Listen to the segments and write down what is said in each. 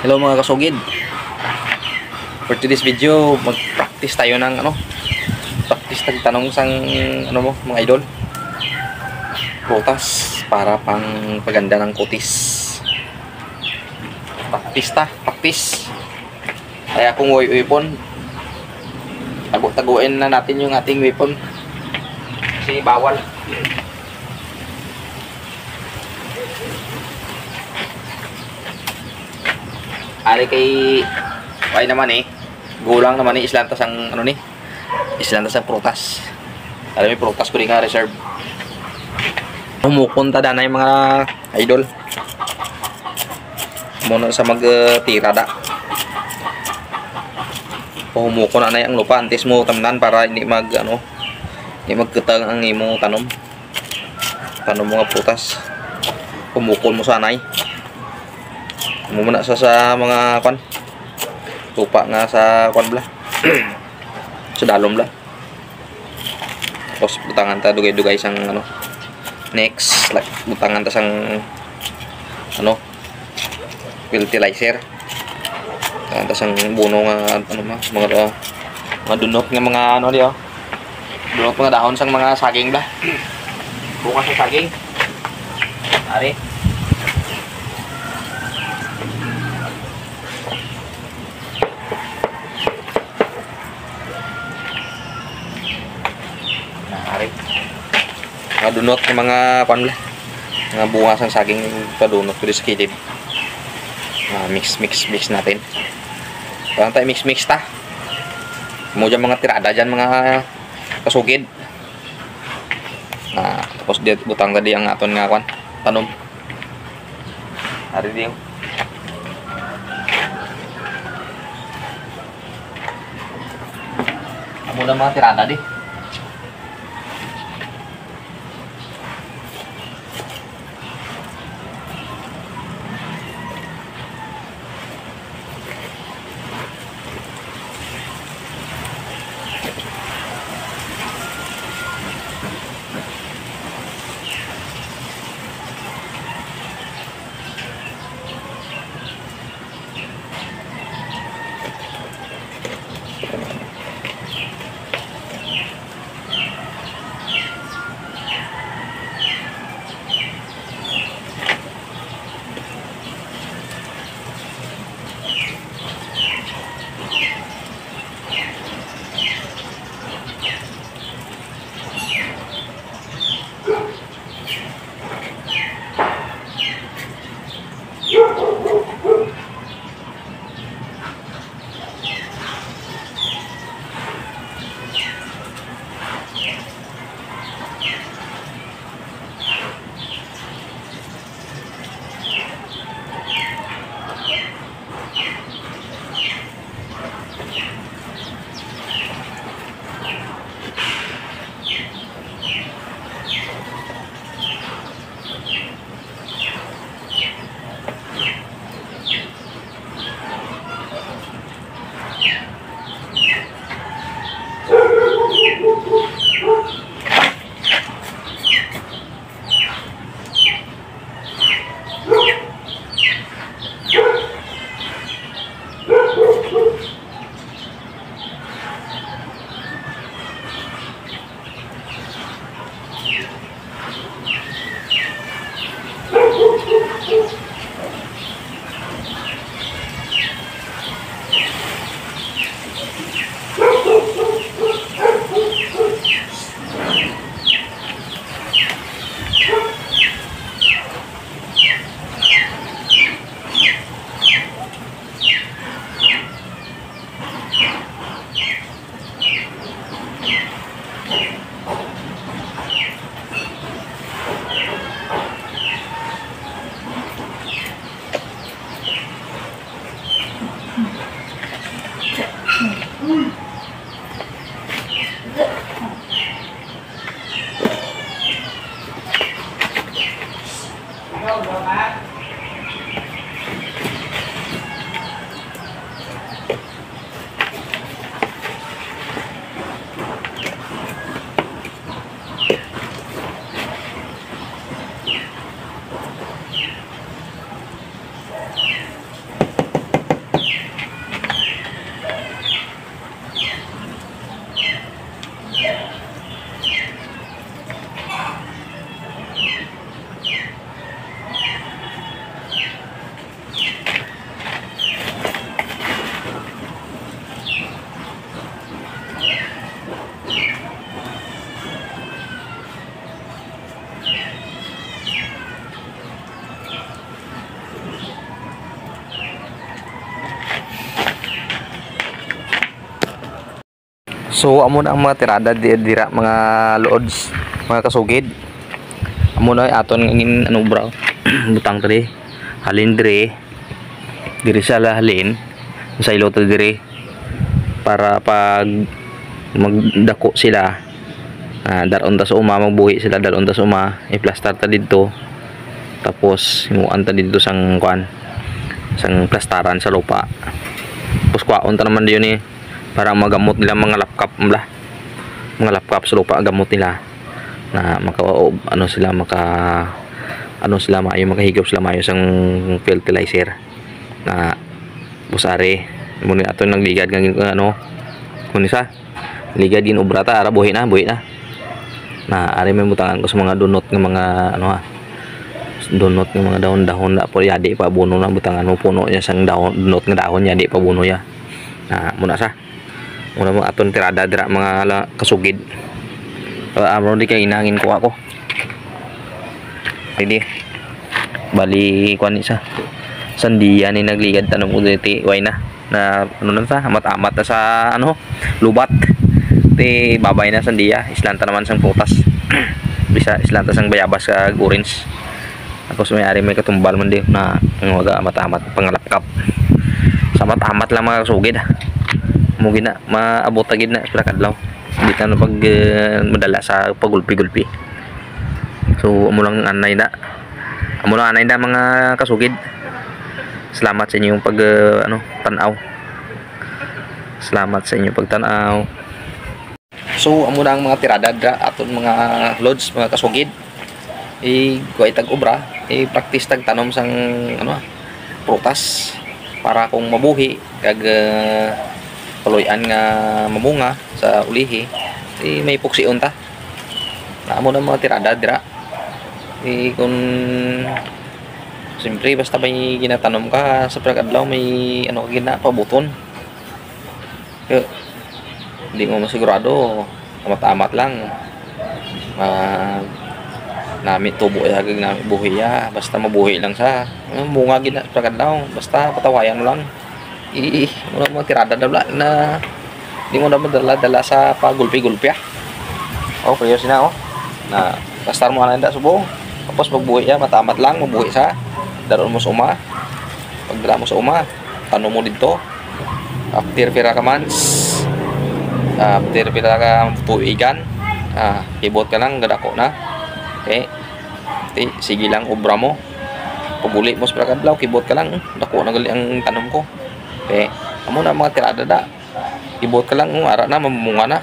Hello mga kasugid. For today's video, mag-practice tayo ng practice tagtanong sang mo mga idol. Prutas para pang paganda ng kutis. Practice. Kaya kung weapon, taguin na natin yung ating weapon. Kasi bawal. Ari kay ay naman gulang naman islantas ang islantas ang prutas. Alam mo prutas ko rin nga reserve. Humukunta na yung mga idol. Muna sa magtira da. Humukon na ang lupa antes mo tamnan para hindi hindi magketang ang imo tanom mga prutas. Humukon mo sanay. Muna sa mga lupa nga sa bla sa dalom bla, tapos butangan ta dugay-dugay sang next like butangan ta sang fertilizer, butangan ta sang buno nga mga dunot nga mga dunot mga dahon sang mga saging bla, bukas sa saging ari. Mga dunot ng mga mga bunga sang saging padunot ko sa kilid. Mix natin. Parang tayo mix ta. Mo dyan mga tirada dyan mga kasugid. Tapos dito butang tadi ang aton nga tanom. Hari diyo. Amo na mga tirada di. So amo na ang mga tirada dira mga loads, mga kasugid. Amo na aton ngin ano bro. Butang tadi halin diri sa halin sa ilo diri para pag magdako sila daron ta sa uma, magbuhi sila daron ta sa uma, i-plaster ta didto, tapos himuan ta didto sang kuan sang plastaran sa lupa, tapos kwaon ta naman diyon para magamot nila mga lapkap sa lupa, gamot nila na maka ano sila mayo, makahigop sila mayo sang fertilizer na busari muna ato nang ligad ng ano kung isa ligad din obra ta ara buhi na na ari may mutangan ko sa mga donut ng mga ano donut ng mga dahon na po yadi pa buno na butangan mo puno niya sang donut nga dahon yadi pa buno ya na muna mo aton tirada dira mga kasugid amro di kay inangin ko ako ini bali kuan isa sandiya ni nagligad tanong uditi way na ano na sa amat-amat na sa ano lubat ti babay na sandiya islanta naman sang prutas bisa islanta sang bayabas sa orange, tapos may ari may katumbal man di na mga amat-amat pangalapkap sa amat-amat lang mga kasugid mo gina maabot agid na sa kadlaw hindi ka na pag madala sa pagulpi-gulpi. So amo lang anay na mga kasugid. Salamat sa inyong tanaw. Salamat sa inyong pagtanaw. So amo na ang mga tirada dra aton mga loads, mga kasugid. Kuhay tag obra, practice tag tanom sang prutas para kung mabuhi kag paloyan nga mamunga sa ulihi may puksiun ta. Na amo na mga tirada dra. Kung siyempre basta may ginatanom ka sa pagkadlaw may pabuton. Hindi mo masigurado amat-amat lang nami tubo hagag nami buhi basta mabuhi lang sa bunga gina sa pagkadlaw, basta patawayan mo lang wala mo tirada dala na hindi mo naman dala sa pagulpi-gulpi kayo sina na pastar mo na subong, tapos magbuhi matamat lang mabuhi sa daron mo sa uma, pagdala mo sa uma tanong mo dito after pira ka months, after pira ka tuigan ibot ka lang gadako na okay. Sige lang obra mo pabuli mo sa pagkadlaw kibot ka lang dako na gali ang tanom ko okay. Amo na mga tirada da ibot ka lang ara na mamunga na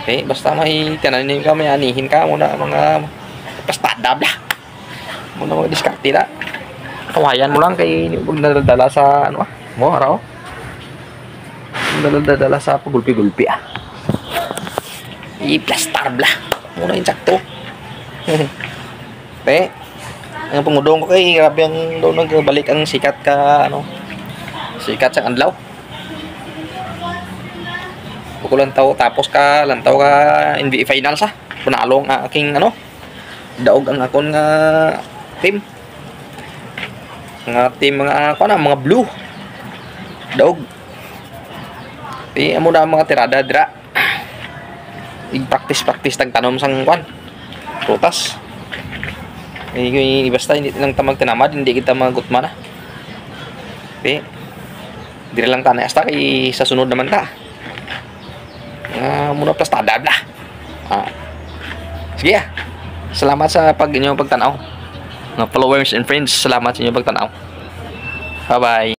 okay. Basta may tinanim ka may anihin ka muna mga pastada bla muna mga diskarte da kawayan mo lang kay huwag nadadala sa mo araw nadadala sa pagulpi-gulpi i-plastar bla muna yung sakto ang pangudong ko kay grabe ang daw nagbalik ang sikat ka sikat sa adlaw ko lantaw tapos ka NBA finals panalo ang aking daog ang akon nga team mga blue daog amo na mga tirada dira i-practice tag tanom sang prutas basta hindi lang tamag tinamad hindi kita magutma na dire lang tanay hasta kay sa sunod naman ka muna plastada bla sige salamat sa inyong pagtanaw mga followers and friends, salamat sa inyong pagtanaw. Bye bye.